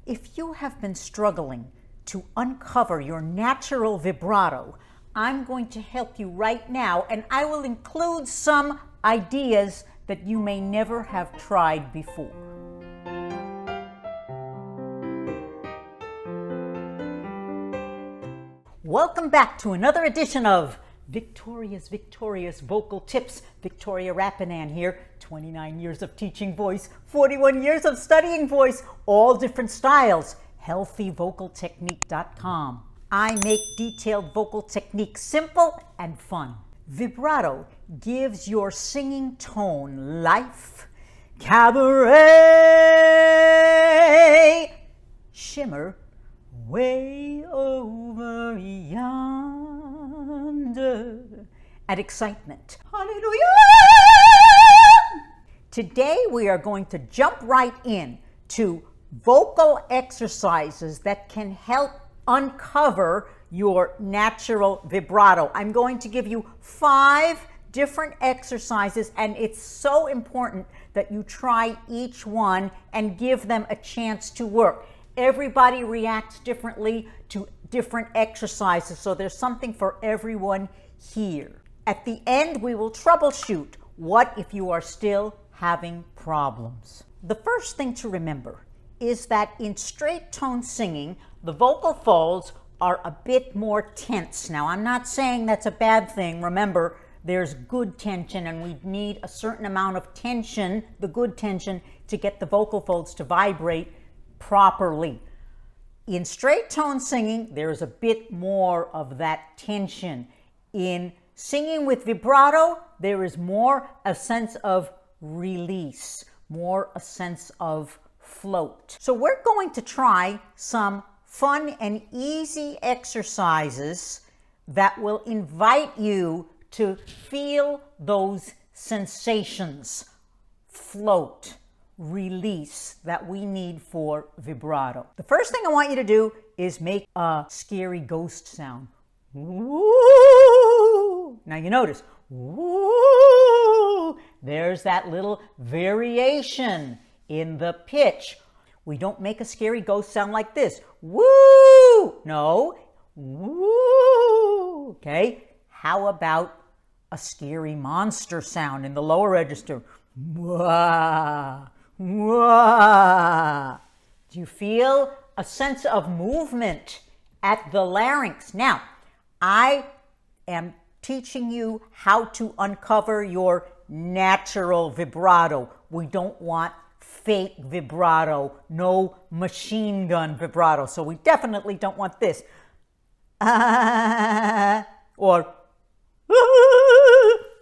If you have been struggling to uncover your natural vibrato, I'm going to help you right now, and I will include some ideas that you may never have tried before. Welcome back to another edition of Victorious Vocal Tips. Victoria Rappanan here, 29 years of teaching voice, 41 years of studying voice, all different styles, healthyvocaltechnique.com. I make detailed vocal techniques simple and fun. Vibrato gives your singing tone life, cabaret, shimmer, way over yonder, and excitement. Hallelujah! Today we are going to jump right in to vocal exercises that can help uncover your natural vibrato. I'm going to give you 5 different exercises, and it's so important that you try each one and give them a chance to work. Everybody reacts differently to different exercises, so there's something for everyone here. At the end, we will troubleshoot. What if you are still having problems? The first thing to remember is that in straight tone singing, the vocal folds are a bit more tense. Now, I'm not saying that's a bad thing. Remember, there's good tension, and we need a certain amount of tension, the good tension, to get the vocal folds to vibrate properly. In straight tone singing, there's a bit more of that tension. In singing with vibrato, there is more a sense of release, more a sense of float. So we're going to try some fun and easy exercises that will invite you to feel those sensations, float, release that we need for vibrato. The first thing I want you to do is make a scary ghost sound. Woo! Now you notice, woo! There's that little variation in the pitch. We don't make a scary ghost sound like this. Woo! No. Woo! Okay. How about a scary monster sound in the lower register? Wah! Wah! Do you feel a sense of movement at the larynx? Now, I am teaching you how to uncover your natural vibrato. We don't want fake vibrato, no machine gun vibrato. So we definitely don't want this. Or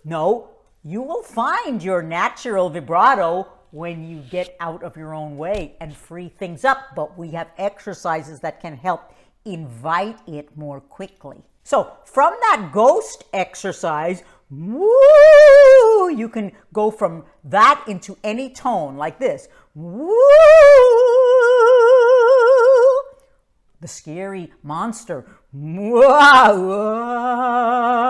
no, you will find your natural vibrato when you get out of your own way and free things up, but we have exercises that can help invite it more quickly. So from that ghost exercise, woo, you can go from that into any tone like this. Woo! The scary monster. Wah, wah.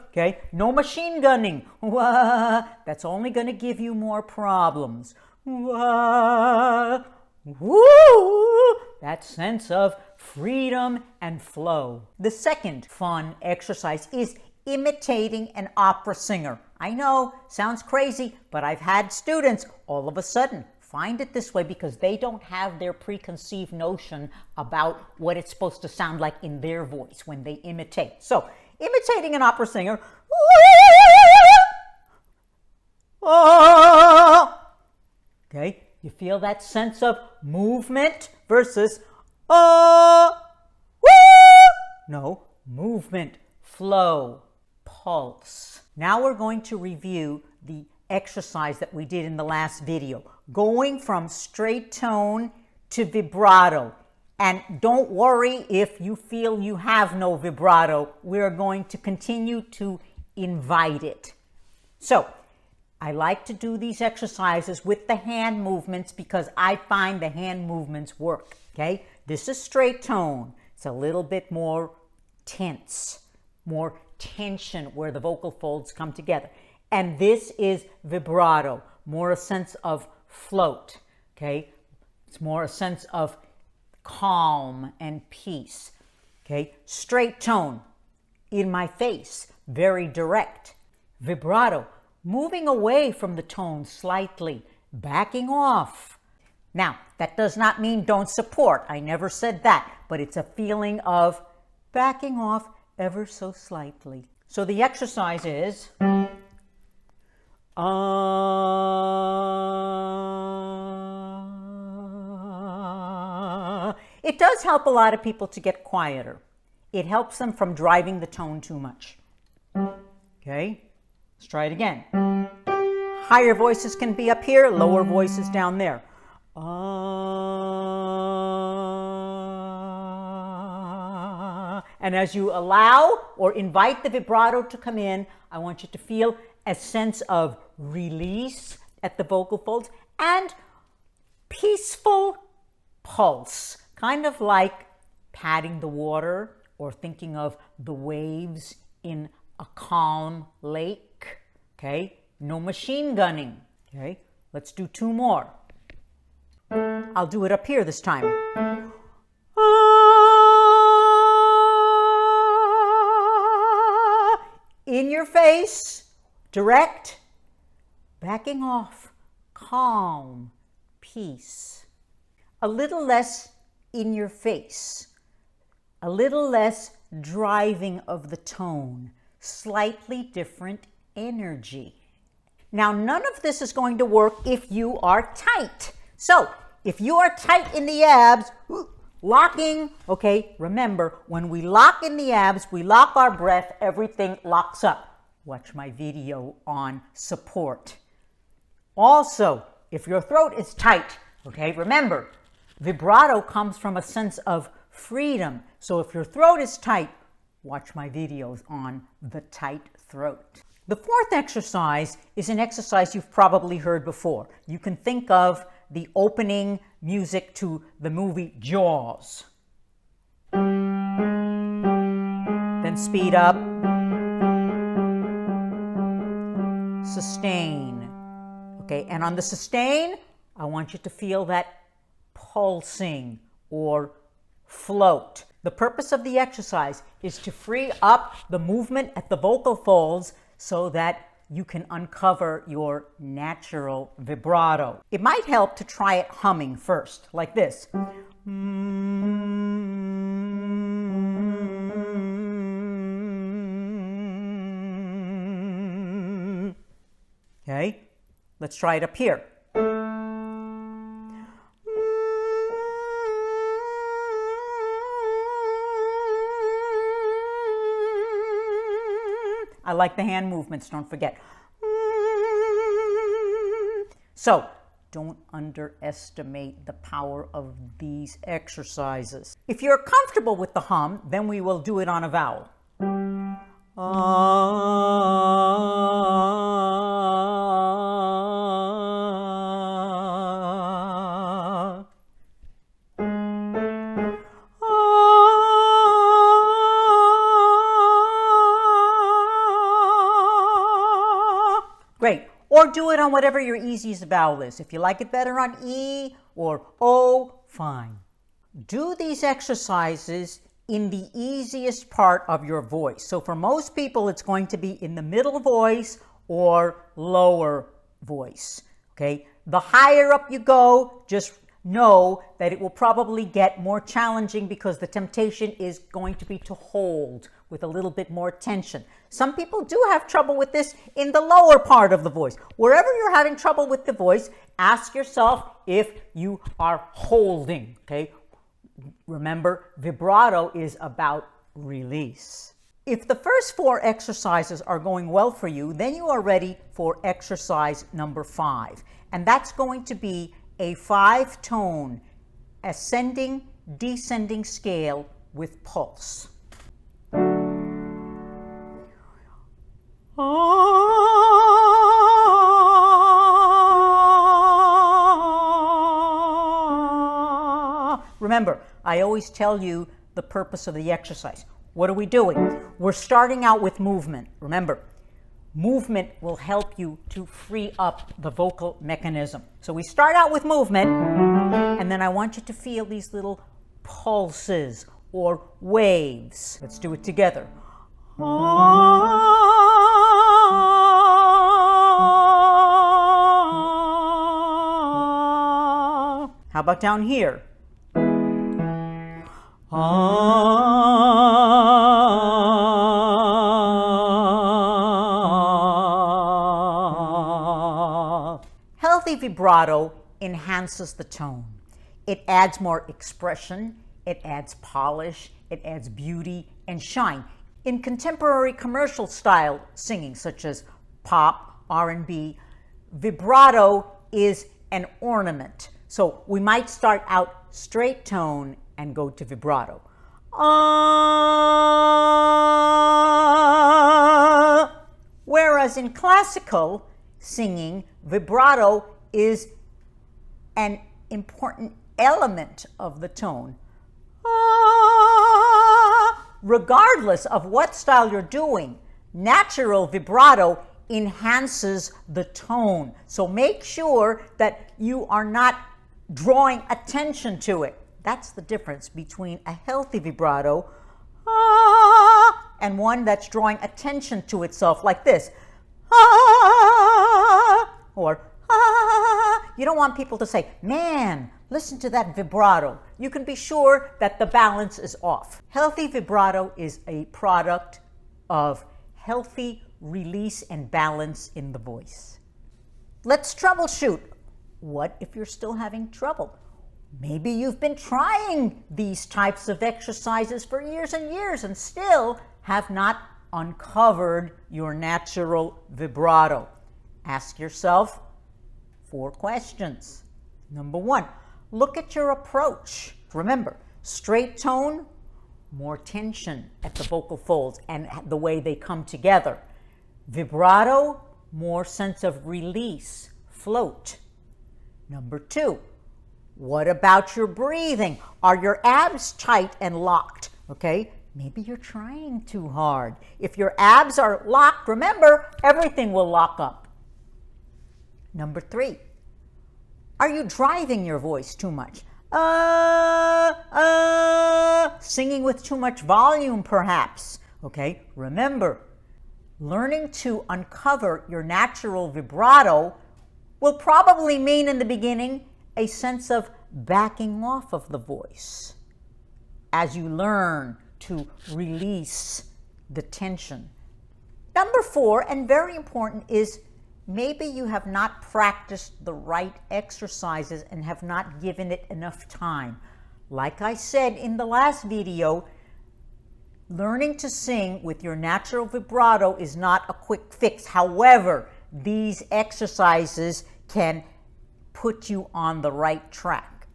Okay, no machine gunning. Wah. That's only going to give you more problems. Wah. Woo! That sense of freedom and flow. The second fun exercise is imitating an opera singer. I know, sounds crazy, but I've had students all of a sudden find it this way because they don't have their preconceived notion about what it's supposed to sound like in their voice when they imitate. So, imitating an opera singer. Okay, you feel that sense of movement versus no, movement, flow, pulse. Now we're going to review the exercise that we did in the last video, going from straight tone to vibrato. And don't worry if you feel you have no vibrato. We're going to continue to invite it. So I like to do these exercises with the hand movements because I find the hand movements work. Okay, this is straight tone. It's a little bit more tense, more tension where the vocal folds come together. And this is vibrato, more a sense of float, okay? It's more a sense of calm and peace. Okay, straight tone, in my face, very direct. Vibrato, moving away from the tone slightly, backing off. Now, that does not mean don't support. I never said that, but it's a feeling of backing off ever so slightly. So the exercise is it does help a lot of people to get quieter. It helps them from driving the tone too much. Okay, let's try it again. Higher voices can be up here, lower voices down there. And as you allow or invite the vibrato to come in, I want you to feel a sense of release at the vocal folds and peaceful pulse, kind of like patting the water or thinking of the waves in a calm lake. Okay, no machine gunning. Okay, let's do 2 more. I'll do it up here this time. In your face, direct, backing off, calm, peace. A little less in your face, a little less driving of the tone, slightly different energy. Now, none of this is going to work if you are tight. So, if you are tight in the abs, locking, okay, remember, when we lock in the abs, we lock our breath, everything locks up. Watch my video on support. Also, if your throat is tight, okay, remember, vibrato comes from a sense of freedom. So if your throat is tight, watch my videos on the tight throat. The 4th exercise is an exercise you've probably heard before. You can think of the opening music to the movie Jaws. Then speed up. Sustain. Okay, and on the sustain, I want you to feel that pulsing or float. The purpose of the exercise is to free up the movement at the vocal folds so that you can uncover your natural vibrato. It might help to try it humming first, like this. Okay, let's try it up here. I like the hand movements, don't forget. So, don't underestimate the power of these exercises. If you're comfortable with the hum, then we will do it on a vowel. Great. Or do it on whatever your easiest vowel is. If you like it better on E or O, fine. Do these exercises in the easiest part of your voice. So for most people, it's going to be in the middle voice or lower voice. Okay? The higher up you go, just know that it will probably get more challenging because the temptation is going to be to hold with a little bit more tension. Some people do have trouble with this in the lower part of the voice. Wherever you're having trouble with the voice, ask yourself if you are holding, okay? Remember, vibrato is about release. If the first 4 exercises are going well for you, then you are ready for exercise number 5. And that's going to be a 5-tone ascending, descending scale with pulse. Remember, I always tell you the purpose of the exercise. What are we doing? We're starting out with movement. Remember, movement will help you to free up the vocal mechanism. So we start out with movement, and then I want you to feel these little pulses or waves. Let's do it together. How about down here? Healthy vibrato enhances the tone. It adds more expression, it adds polish, it adds beauty and shine. In contemporary commercial style singing, such as pop, R&B, vibrato is an ornament. So we might start out straight tone and go to vibrato. Whereas in classical singing, vibrato is an important element of the tone. Regardless of what style you're doing, natural vibrato enhances the tone. So make sure that you are not drawing attention to it. That's the difference between a healthy vibrato and one that's drawing attention to itself, like this. Or you don't want people to say, man, listen to that vibrato. You can be sure that the balance is off. Healthy vibrato is a product of healthy release and balance in the voice. Let's troubleshoot. What if you're still having trouble? Maybe you've been trying these types of exercises for years and years and still have not uncovered your natural vibrato. Ask yourself 4 questions. Number 1, look at your approach. Remember, straight tone, more tension at the vocal folds and the way they come together. Vibrato, more sense of release, float. Number 2, what about your breathing? Are your abs tight and locked? Okay, maybe you're trying too hard. If your abs are locked, remember, everything will lock up. Number 3, are you driving your voice too much? Singing with too much volume, perhaps. Okay, remember, learning to uncover your natural vibrato will probably mean in the beginning a sense of backing off of the voice as you learn to release the tension. Number 4, and very important, is maybe you have not practiced the right exercises and have not given it enough time. Like I said in the last video, learning to sing with your natural vibrato is not a quick fix. However, these exercises can put you on the right track.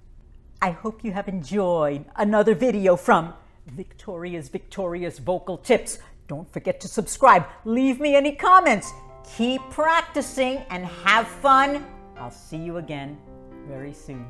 I hope you have enjoyed another video from Victoria's Victorious Vocal Tips. Don't forget to subscribe. Leave me any comments. Keep practicing and have fun. I'll see you again very soon.